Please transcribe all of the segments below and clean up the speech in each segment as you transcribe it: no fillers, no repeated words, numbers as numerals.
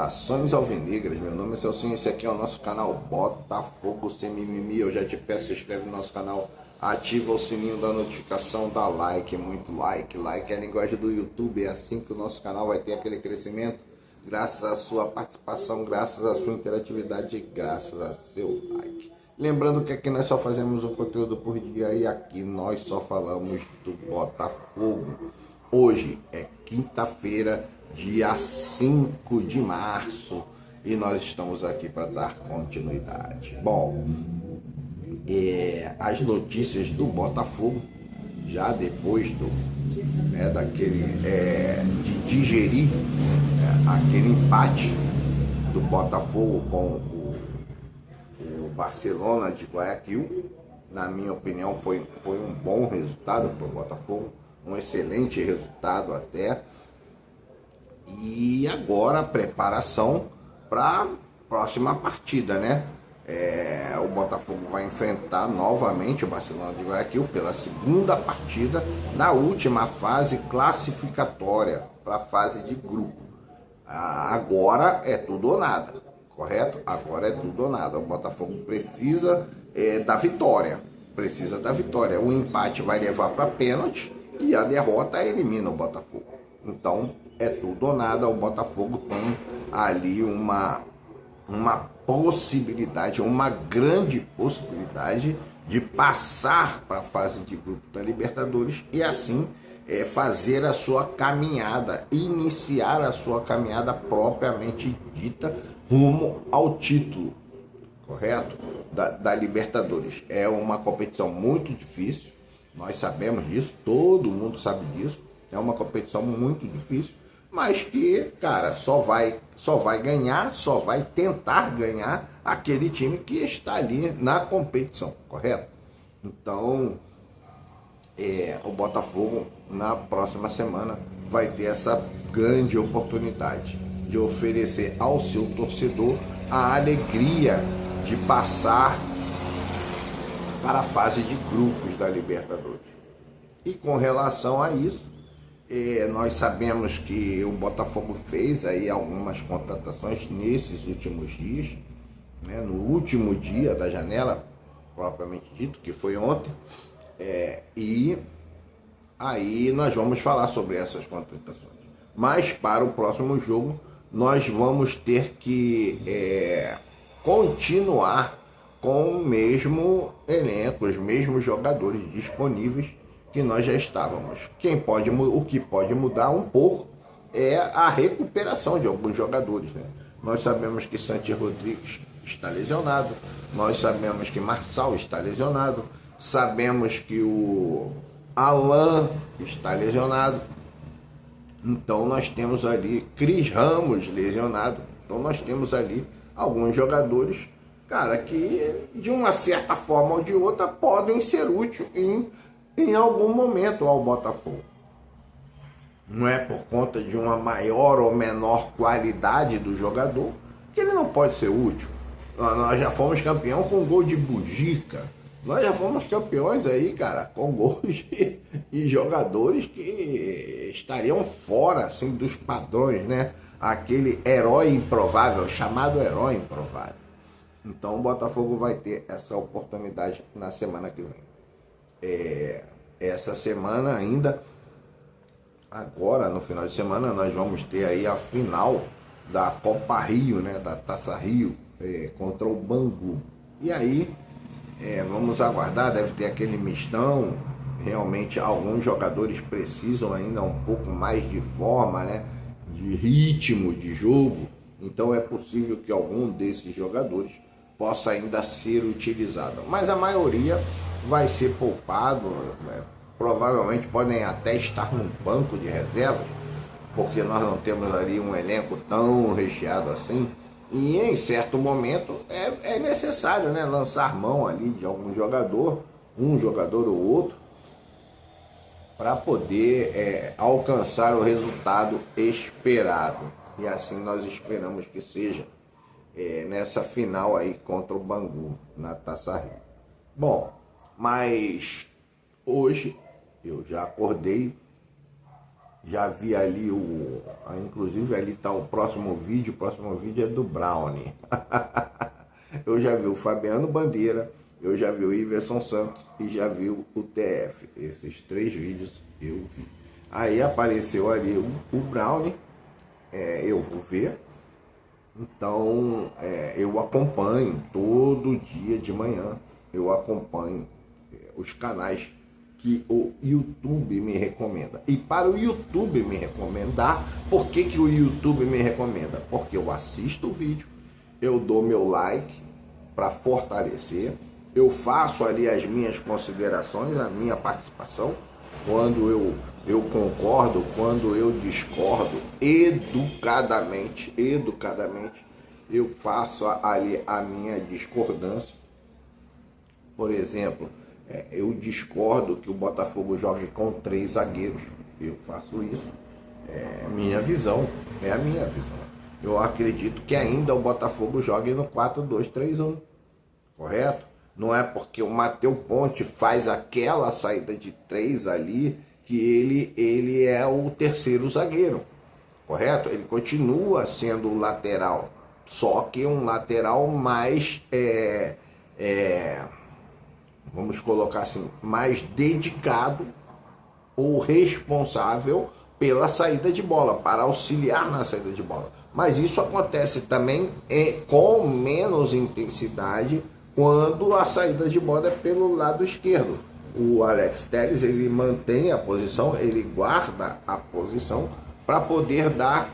Saudações alvinegras, meu nome é Celcinho, esse aqui é o nosso canal Botafogo Sem Mimimi. Eu já te peço, se inscreve no nosso canal, ativa o sininho da notificação, dá like, muito like. Like é a linguagem do YouTube, é assim que o nosso canal vai ter aquele crescimento, graças à sua participação, graças à sua interatividade, graças a seu like. Lembrando que aqui nós só fazemos um conteúdo por dia e aqui nós só falamos do Botafogo. Hoje é quinta-feira, dia 5 de março, e nós estamos aqui para dar continuidade. Bom, as notícias do Botafogo, já depois de digerir aquele empate do Botafogo com o Barcelona de Guayaquil, na minha opinião foi um bom resultado para o Botafogo, um excelente resultado até. E agora a preparação para a próxima partida, né? O Botafogo vai enfrentar novamente o Barcelona de Guayaquil pela segunda partida na última fase classificatória para a fase de grupo. Agora é tudo ou nada, correto? Agora é tudo ou nada. O Botafogo precisa da vitória. O empate vai levar para pênalti e a derrota elimina o Botafogo. Então é tudo ou nada. O Botafogo tem ali uma possibilidade, uma grande possibilidade de passar para a fase de grupo da Libertadores e assim fazer a sua caminhada, iniciar a sua caminhada propriamente dita rumo ao título, correto? Da Libertadores. É uma competição muito difícil, nós sabemos disso, todo mundo sabe disso. É uma competição muito difícil, mas que, cara, só vai ganhar, só vai tentar ganhar aquele time que está ali na competição, correto? Então, o Botafogo na próxima semana vai ter essa grande oportunidade de oferecer ao seu torcedor a alegria de passar para a fase de grupos da Libertadores. E com relação a isso, nós sabemos que o Botafogo fez aí algumas contratações nesses últimos dias, né, no último dia da janela, propriamente dito, que foi ontem, e aí nós vamos falar sobre essas contratações. Mas para o próximo jogo, nós vamos ter que continuar com o mesmo elenco, os mesmos jogadores disponíveis que nós já estávamos. O que pode mudar um pouco é a recuperação de alguns jogadores, né? Nós sabemos que Santi Rodrigues está lesionado, nós sabemos que Marçal está lesionado, sabemos que o Alan está lesionado, então nós temos ali Cris Ramos lesionado, então nós temos ali alguns jogadores, cara, que de uma certa forma ou de outra podem ser úteis em algum momento ao Botafogo. Não é por conta de uma maior ou menor qualidade do jogador que ele não pode ser útil. Nós já fomos campeão com gol de Bugica. Nós já fomos campeões aí, cara, com gols de jogadores que estariam fora assim, dos padrões, né? Aquele herói improvável, chamado herói improvável. Então o Botafogo vai ter essa oportunidade na semana que vem. Essa semana ainda, agora no final de semana, nós vamos ter aí a final da Copa Rio, né, da Taça Rio, contra o Bangu. E aí vamos aguardar, deve ter aquele mistão. Realmente alguns jogadores precisam ainda um pouco mais de forma, né, de ritmo de jogo. Então é possível que algum desses jogadores possa ainda ser utilizado, mas a maioria vai ser poupado, né? Provavelmente podem até estar no banco de reservas, porque nós não temos ali um elenco tão recheado assim, e em certo momento é necessário, né, lançar mão ali de algum jogador, um jogador ou outro, para poder alcançar o resultado esperado, e assim nós esperamos que seja nessa final aí contra o Bangu, na Taça Rio. Bom, mas hoje eu já acordei Já vi ali inclusive ali está o próximo vídeo é do Brownie. Eu já vi o Fabiano Bandeira, eu já vi o Iverson Santos e já vi o TF. Esses 3 vídeos eu vi. Aí apareceu ali o Brownie, eu vou ver. Então eu acompanho todo dia de manhã, eu acompanho os canais que o YouTube me recomenda. E para o YouTube me recomendar, por que o YouTube me recomenda? Porque eu assisto o vídeo, eu dou meu like para fortalecer, eu faço ali as minhas considerações, a minha participação, quando eu concordo, quando eu discordo, educadamente, eu faço ali a minha discordância. Por exemplo, eu discordo que o Botafogo jogue com 3 zagueiros. Eu faço isso. É a minha visão. Eu acredito que ainda o Botafogo jogue no 4-2-3-1. Correto? Não é porque o Matheus Ponte faz aquela saída de 3 ali que ele é o terceiro zagueiro. Correto? Ele continua sendo o lateral. Só que um lateral mais... vamos colocar assim, mais dedicado ou responsável pela saída de bola, para auxiliar na saída de bola. Mas isso acontece também com menos intensidade quando a saída de bola é pelo lado esquerdo. O Alex Telles, ele mantém a posição, ele guarda a posição para poder dar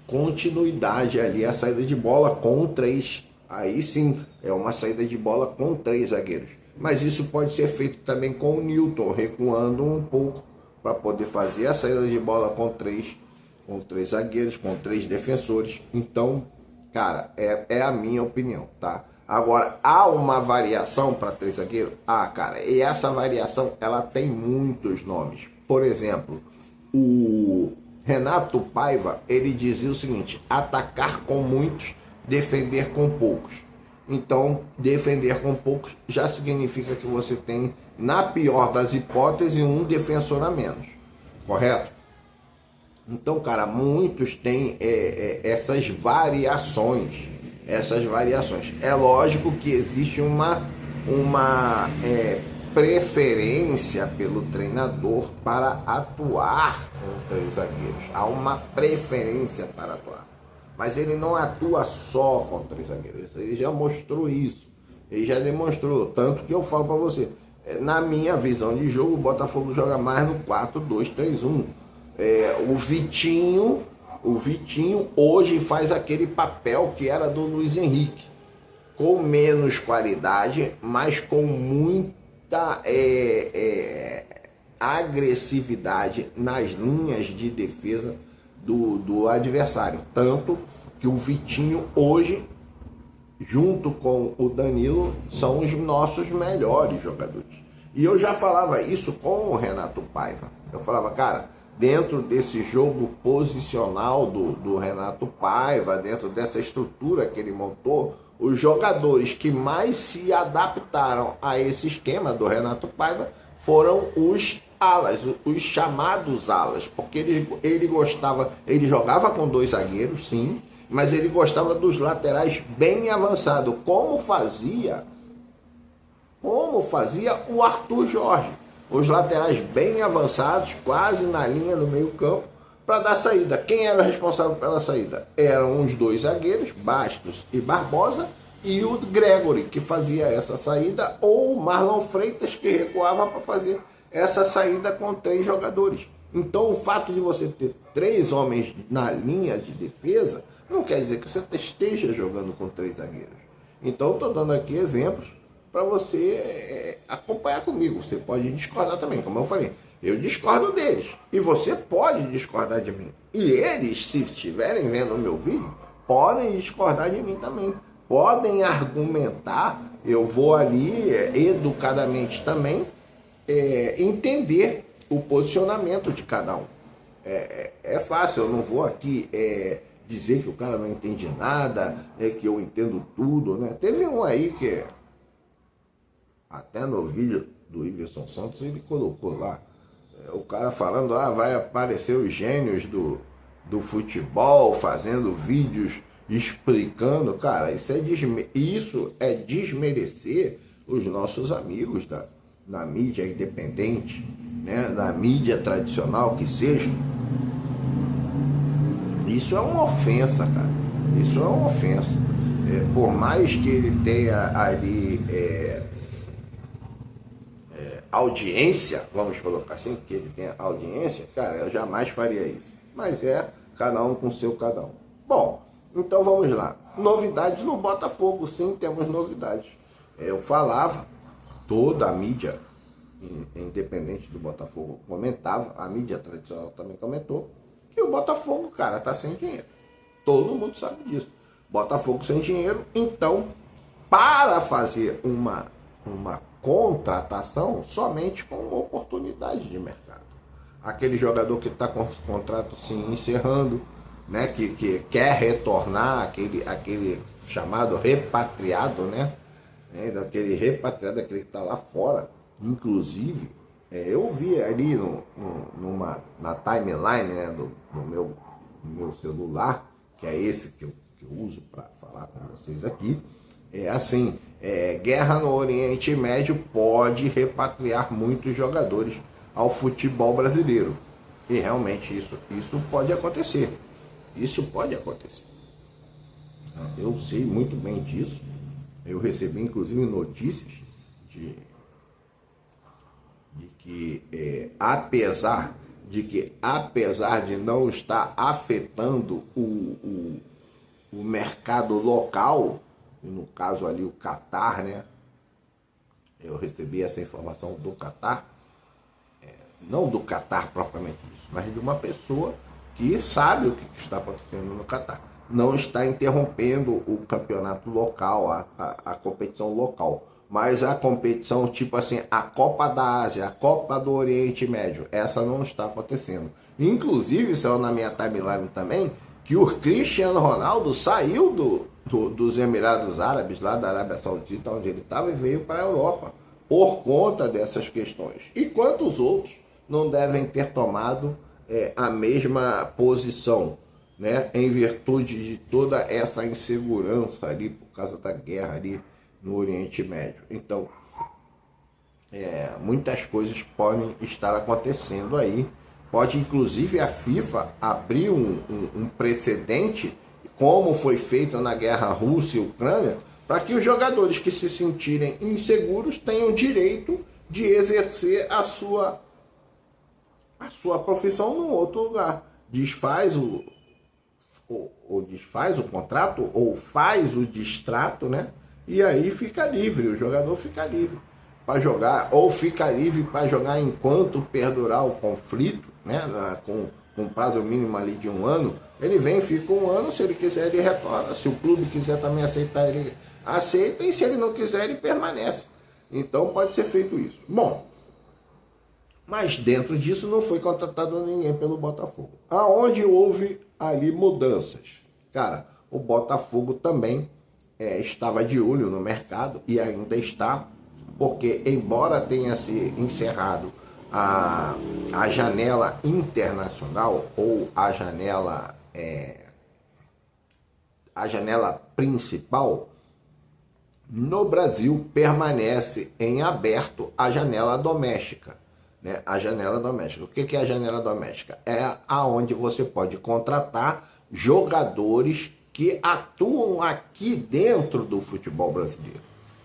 continuidade ali à saída de bola com 3. Aí sim, é uma saída de bola com 3 zagueiros. Mas isso pode ser feito também com o Newton, recuando um pouco para poder fazer a saída de bola com 3 zagueiros, com 3 defensores. Então, cara, é a minha opinião, tá? Agora, há uma variação para 3 zagueiros? Cara, e essa variação, ela tem muitos nomes. Por exemplo, o Renato Paiva, ele dizia o seguinte: atacar com muitos, defender com poucos. Então, defender com poucos já significa que você tem, na pior das hipóteses, um defensor a menos. Correto? Então, cara, muitos têm essas variações. É lógico que existe uma preferência pelo treinador para atuar com 3 zagueiros. Há uma preferência para atuar. Mas ele não atua só com 3 zagueiros. Ele já mostrou isso. Ele já demonstrou. Tanto que eu falo para você, na minha visão de jogo, o Botafogo joga mais no 4-2-3-1. O Vitinho hoje faz aquele papel que era do Luiz Henrique. Com menos qualidade, mas com muita agressividade nas linhas de defesa do adversário. Tanto que o Vitinho hoje, junto com o Danilo, são os nossos melhores jogadores. E eu já falava isso com o Renato Paiva. Eu falava, cara, dentro desse jogo posicional do Renato Paiva, dentro dessa estrutura que ele montou, os jogadores que mais se adaptaram a esse esquema do Renato Paiva foram os alas, os chamados alas, porque ele jogava com 2 zagueiros, sim, mas ele gostava dos laterais bem avançados, como fazia o Arthur Jorge, os laterais bem avançados, quase na linha do meio campo, para dar saída. Quem era responsável pela saída? Eram os 2 zagueiros, Bastos e Barbosa, e o Gregory, que fazia essa saída, ou o Marlon Freitas, que recuava para fazer essa saída com 3 jogadores. Então, o fato de você ter 3 homens na linha de defesa não quer dizer que você esteja jogando com 3 zagueiros. Então, estou dando aqui exemplos para você acompanhar comigo. Você pode discordar também, como eu falei. Eu discordo deles e você pode discordar de mim. E eles, se estiverem vendo o meu vídeo, podem discordar de mim também. Podem argumentar. Eu vou ali educadamente também entender o posicionamento de cada um. É fácil, eu não vou aqui dizer que o cara não entende nada, que eu entendo tudo, né? Teve um aí que, até no vídeo do Iverson Santos, ele colocou lá, O cara falando, vai aparecer os gênios do futebol fazendo vídeos explicando. Cara, isso é desmerecer os nossos amigos da mídia independente, né? Da mídia tradicional que seja. Isso é uma ofensa, cara. Isso é uma ofensa. Por mais que ele tenha ali audiência, vamos colocar assim, que ele tenha audiência, cara, eu jamais faria isso. Mas cada um com seu cada um. Bom, então vamos lá. Novidades no Botafogo, sim, temos novidades. Eu falava, toda a mídia independente do Botafogo comentava, a mídia tradicional também comentou, que o Botafogo, cara, tá sem dinheiro. Todo mundo sabe disso. Botafogo sem dinheiro, então, para fazer uma contratação somente com oportunidade de mercado. Aquele jogador que está com os contratos se encerrando, né, que quer retornar, aquele chamado repatriado, né, daquele repatriado, aquele que está lá fora. Inclusive, eu vi ali na timeline, né, do meu celular, que é esse que eu uso para falar com vocês aqui, guerra no Oriente Médio pode repatriar muitos jogadores ao futebol brasileiro. E realmente isso pode acontecer. Isso pode acontecer. Eu sei muito bem disso. Eu recebi inclusive notícias de que apesar de não estar afetando o mercado local, no caso ali o Catar, né? Eu recebi essa informação do Catar, não do Catar propriamente isso, mas de uma pessoa que sabe o que está acontecendo no Catar. Não está interrompendo o campeonato local, a competição local, mas a competição tipo assim, a Copa da Ásia, a Copa do Oriente Médio, essa não está acontecendo. Inclusive, saiu na minha timeline também, que o Cristiano Ronaldo saiu dos Emirados Árabes, lá da Arábia Saudita, onde ele estava, e veio para a Europa, por conta dessas questões. E quantos outros não devem ter tomado a mesma posição, né, em virtude de toda essa insegurança ali, por causa da guerra ali no Oriente Médio. Então, muitas coisas podem estar acontecendo aí. Pode, inclusive, a FIFA abrir um precedente, como foi feito na guerra Rússia e Ucrânia, para que os jogadores que se sentirem inseguros tenham o direito de exercer a sua profissão num outro lugar. Desfaz o contrato, ou faz o distrato, né? E aí fica livre, o jogador fica livre para jogar, ou fica livre para jogar enquanto perdurar o conflito, né? Com prazo mínimo ali de 1 ano. Ele vem, fica 1 ano, se ele quiser ele retorna, se o clube quiser também aceitar, ele aceita, e se ele não quiser ele permanece. Então pode ser feito isso. Bom, mas dentro disso não foi contratado ninguém pelo Botafogo. Aonde houve ali mudanças? Cara, o Botafogo também estava de olho no mercado, e ainda está, porque embora tenha se encerrado a janela internacional, ou a janela principal, no Brasil permanece em aberto a janela doméstica. Né? A janela doméstica. O que é a janela doméstica? É aonde você pode contratar jogadores que atuam aqui dentro do futebol brasileiro.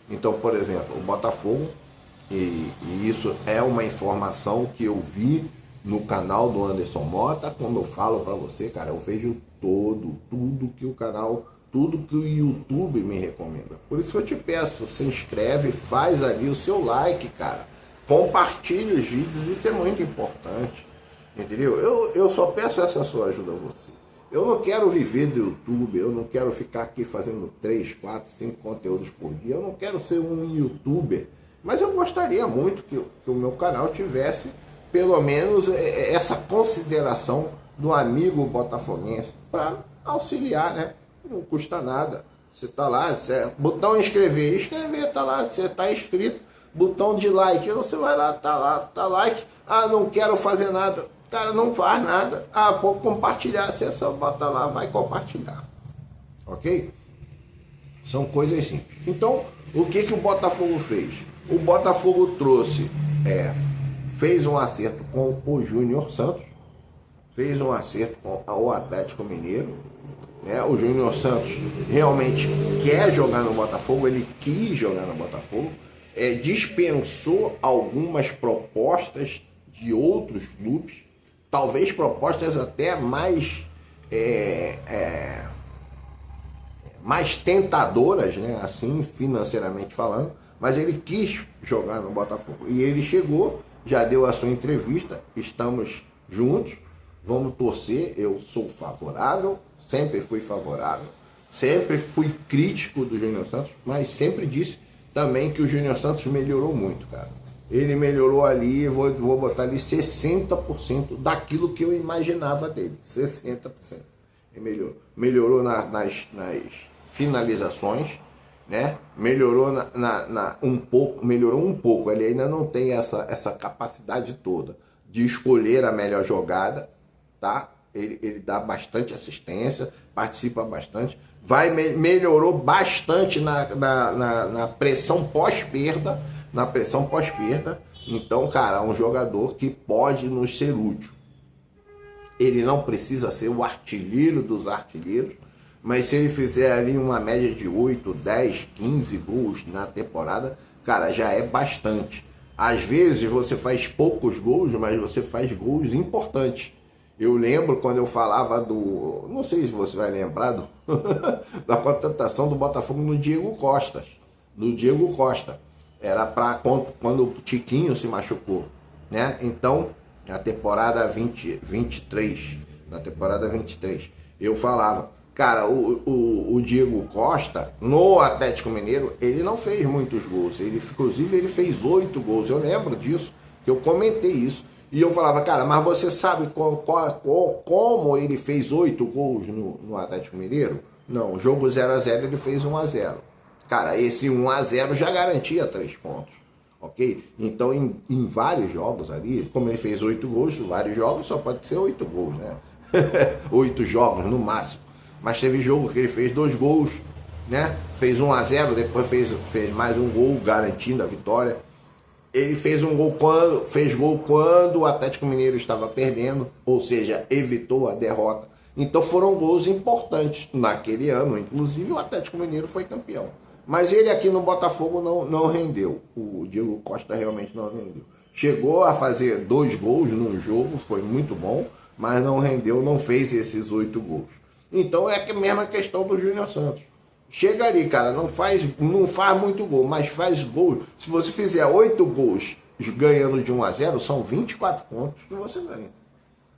Então, por exemplo, o Botafogo, e isso é uma informação que eu vi no canal do Anderson Mota, como eu falo para você, cara, eu vejo tudo que o canal, tudo que o YouTube me recomenda. Por isso que eu te peço, se inscreve, faz ali o seu like, cara. Compartilhe os vídeos, isso é muito importante, entendeu? Eu só peço essa sua ajuda a você. Eu não quero viver do YouTube, eu não quero ficar aqui fazendo 3, 4, 5 conteúdos por dia, eu não quero ser um youtuber, mas eu gostaria muito que o meu canal tivesse pelo menos essa consideração do amigo botafoguense para auxiliar, né? Não custa nada. Você tá lá, botão inscrever, tá lá, você tá inscrito. botão de like. Você vai lá, tá like. Ah, não quero fazer nada. Cara, não faz nada. Ah, pode compartilhar. Você só bota lá, vai compartilhar. Ok? São coisas simples. Então, o que o Botafogo fez? O Botafogo fez um acerto com o Júnior Santos, fez um acerto com o Atlético Mineiro. O Júnior Santos realmente quer jogar no Botafogo, ele quis jogar no Botafogo, dispensou algumas propostas de outros clubes, talvez propostas até mais tentadoras, né? Assim, financeiramente falando, mas ele quis jogar no Botafogo. E ele chegou, já deu a sua entrevista, estamos juntos, vamos torcer, eu sou favorável, sempre fui favorável, sempre fui crítico do Júnior Santos, mas sempre disse também que o Júnior Santos melhorou muito, cara. Ele melhorou ali, vou botar ali 60% daquilo que eu imaginava dele, 60%. Ele melhorou nas finalizações, né? Melhorou melhorou um pouco. Ele ainda não tem essa capacidade toda de escolher a melhor jogada, tá? Ele dá bastante assistência, participa bastante, melhorou bastante na pressão pós-perda, Então, cara, é um jogador que pode nos ser útil. Ele não precisa ser o artilheiro dos artilheiros, mas se ele fizer ali uma média de 8, 10, 15 gols na temporada, cara, já é bastante. Às vezes você faz poucos gols, mas você faz gols importantes. Eu lembro quando eu falava não sei se você vai lembrar da contratação do Botafogo no Diego Costa. Era para quando o Tiquinho se machucou, né? Então, na temporada 23, eu falava, cara, o Diego Costa, no Atlético Mineiro, ele não fez muitos gols. Inclusive, ele fez 8 gols. Eu lembro disso, que eu comentei isso. E eu falava, cara, mas você sabe como ele fez 8 gols no Atlético Mineiro? Não, jogo 0-0 ele fez 1-0. Cara, esse 1-0 já garantia 3 pontos, ok? Então, em vários jogos ali, como ele fez 8 gols, vários jogos só pode ser 8 gols, né? 8 jogos no máximo. Mas teve jogo que ele fez 2 gols, né? Fez 1-0, depois fez mais um gol garantindo a vitória. Ele fez gol quando o Atlético Mineiro estava perdendo, ou seja, evitou a derrota. Então foram gols importantes naquele ano, inclusive o Atlético Mineiro foi campeão. Mas ele aqui no Botafogo não rendeu. O Diego Costa realmente não rendeu. Chegou a fazer 2 gols num jogo, foi muito bom, mas não rendeu, não fez esses 8 gols. Então é a mesma questão do Júnior Santos. Chega ali, cara, não faz muito gol, mas faz gol. Se você fizer 8 gols ganhando de 1-0, são 24 pontos que você ganha.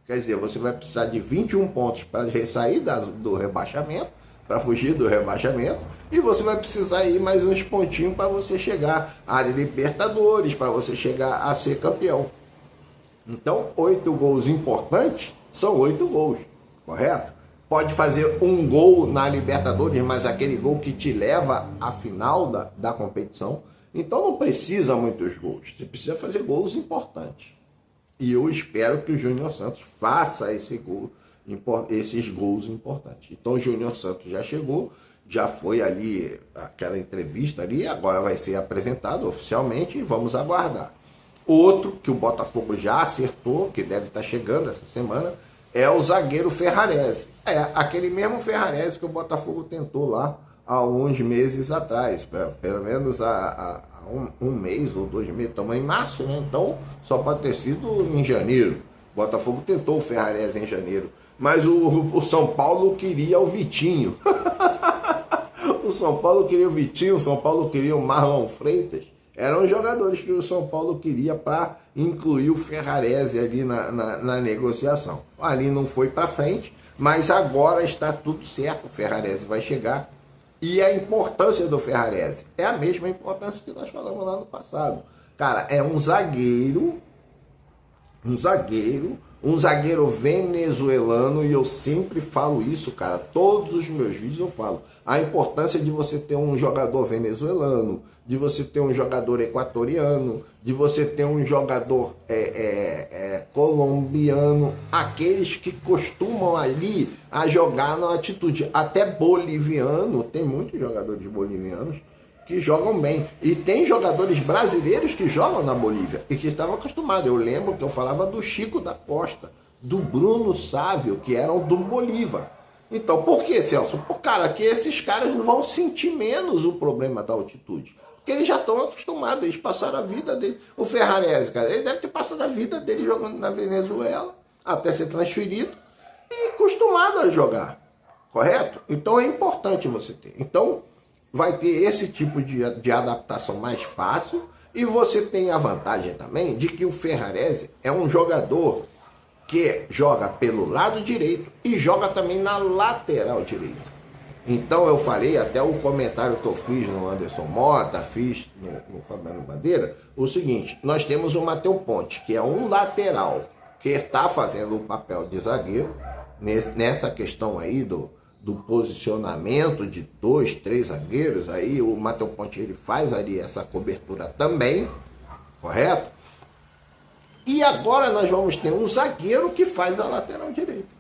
Quer dizer, você vai precisar de 21 pontos para sair do rebaixamento, para fugir do rebaixamento, e você vai precisar ir mais uns pontinhos para você chegar à Libertadores, para você chegar a ser campeão. Então, 8 gols importantes são 8 gols, correto? Pode fazer um gol na Libertadores, mas aquele gol que te leva à final da competição. Então não precisa muitos gols, você precisa fazer gols importantes. E eu espero que o Júnior Santos faça esses gols importantes. Então o Júnior Santos já chegou, já foi ali aquela entrevista ali, agora vai ser apresentado oficialmente e vamos aguardar. Outro que o Botafogo já acertou, que deve estar chegando essa semana, é o zagueiro Ferrarese. Aquele mesmo Ferrarese que o Botafogo tentou lá há uns meses atrás, pelo menos há um mês ou 2 meses, estamos em março, né? Então só pode ter sido em janeiro. O Botafogo tentou o Ferrarese em janeiro, mas o São Paulo queria o Vitinho. O São Paulo queria o Vitinho, o São Paulo queria o Marlon Freitas. Eram os jogadores que o São Paulo queria para incluir o Ferrarese ali na negociação. Ali não foi para frente, mas agora está tudo certo, o Ferrarese vai chegar. E a importância do Ferrarese é a mesma importância que nós falamos lá no passado. Cara, é um zagueiro um zagueiro venezuelano, e eu sempre falo isso, cara, todos os meus vídeos eu falo, a importância de você ter um jogador venezuelano, de você ter um jogador equatoriano, de você ter um jogador colombiano, aqueles que costumam ali a jogar na atitude, até boliviano, tem muitos jogadores bolivianos que jogam bem. E tem jogadores brasileiros que jogam na Bolívia e que estavam acostumados. Eu lembro que eu falava do Chico da Costa, do Bruno Sávio, que eram do Bolívar. Então, por que, Celso? Por cara, que esses caras vão sentir menos o problema da altitude. Porque eles já estão acostumados, eles passaram a vida dele. O Ferrarese, cara, ele deve ter passado a vida dele jogando na Venezuela, até ser transferido, e acostumado a jogar. Correto? Então é importante você ter. Então, vai ter esse tipo de adaptação mais fácil, e você tem a vantagem também de que o Ferrarese é um jogador que joga pelo lado direito e joga também na lateral direita. Então eu falei, até o comentário que eu fiz no Anderson Mota, fiz no Fabiano Bandeira, o seguinte: nós temos o Matheus Ponte, que é um lateral que está fazendo o papel de zagueiro, nessa questão aí do posicionamento de 2, 3 zagueiros. Aí o Matheus Ponte, ele faz ali essa cobertura também, correto? E agora nós vamos ter um zagueiro que faz a lateral direita.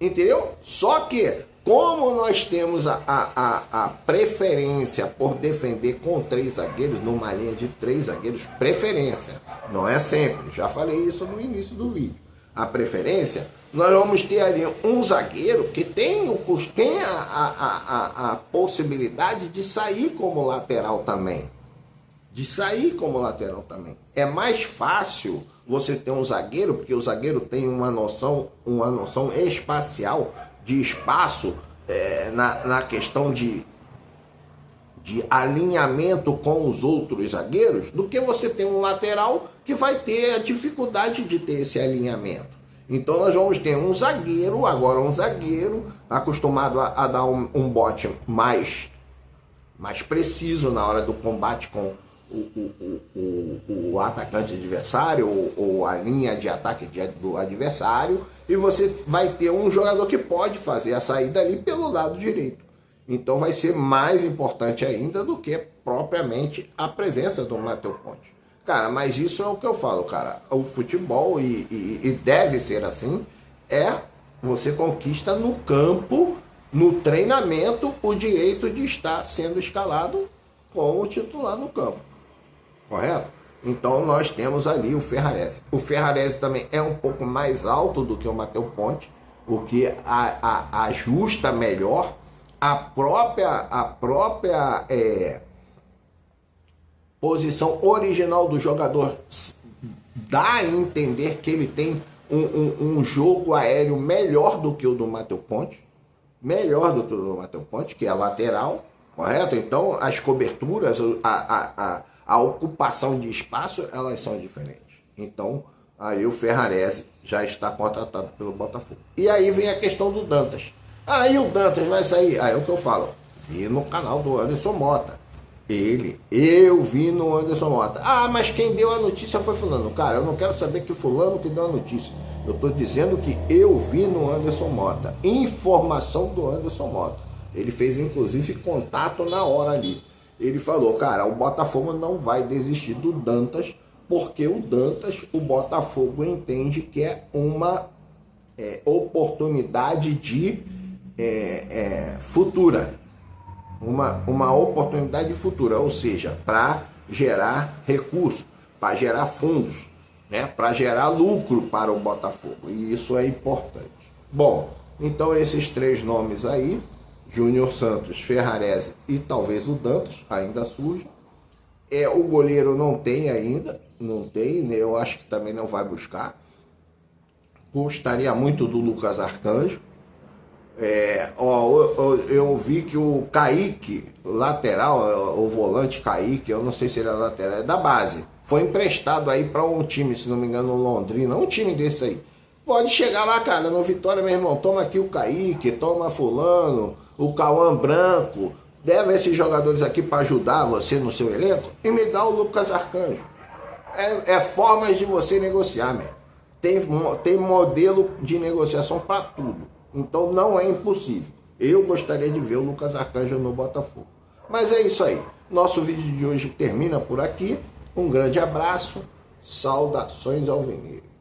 Entendeu? Só que, como nós temos a preferência por defender com 3 zagueiros, numa linha de 3 zagueiros, preferência, não é sempre, já falei isso no início do vídeo. A preferência, nós vamos ter ali um zagueiro que tem a possibilidade de sair como lateral também. É mais fácil você ter um zagueiro, porque o zagueiro tem uma noção espacial, de espaço, na questão de alinhamento com os outros zagueiros, do que você ter um lateral que vai ter a dificuldade de ter esse alinhamento. Então nós vamos ter um zagueiro acostumado a dar um bote mais preciso na hora do combate com o atacante adversário, ou a linha de ataque do adversário, e você vai ter um jogador que pode fazer a saída ali pelo lado direito. Então vai ser mais importante ainda do que propriamente a presença do Matheus Ponte. Cara, mas isso é o que eu falo, cara. O futebol, e deve ser assim, você conquista no campo, no treinamento, o direito de estar sendo escalado como titular no campo. Correto? Então nós temos ali o Ferrarese. O Ferrarese também é um pouco mais alto do que o Matheus Ponte, o que ajusta melhor a própria posição original do jogador, dá a entender que ele tem um jogo aéreo melhor do que o do Matheus Ponte, que é lateral, correto? Então as coberturas, a ocupação de espaço, elas são diferentes. Então aí o Ferrarese já está contratado pelo Botafogo. E aí vem a questão do Dantas. Aí o Dantas vai sair. Aí é o que eu falo, vi no canal do Anderson Mota. Eu vi no Anderson Mota. Ah, mas quem deu a notícia foi fulano. Cara, eu não quero saber que fulano que deu a notícia. Eu estou dizendo que eu vi no Anderson Mota. Informação do Anderson Mota. Ele fez inclusive contato na hora ali. Ele falou, cara, o Botafogo não vai desistir do Dantas, porque o Dantas, o Botafogo entende que é uma oportunidade de futura. Uma oportunidade futura, ou seja, para gerar recursos, para gerar fundos, né, para gerar lucro para o Botafogo, e isso é importante. Bom, então esses 3 nomes aí, Júnior Santos, Ferrarese e talvez o Dantas, ainda surge. O goleiro não tem ainda, eu acho que também não vai buscar. Gostaria muito do Lucas Arcanjo. Eu vi que o Kaique, lateral, o volante Kaique, eu não sei se ele é lateral, é da base, foi emprestado aí para um time, se não me engano, Londrina, um time desse aí. Pode chegar lá, cara, no Vitória, meu irmão, toma aqui o Kaique, toma fulano, o Cauã Branco, leva esses jogadores aqui para ajudar você no seu elenco e me dá o Lucas Arcanjo. É formas de você negociar, meu. tem modelo de negociação para tudo. Então não é impossível. Eu gostaria de ver o Lucas Arcanjo no Botafogo. Mas é isso aí. Nosso vídeo de hoje termina por aqui. Um grande abraço. Saudações alvinegras.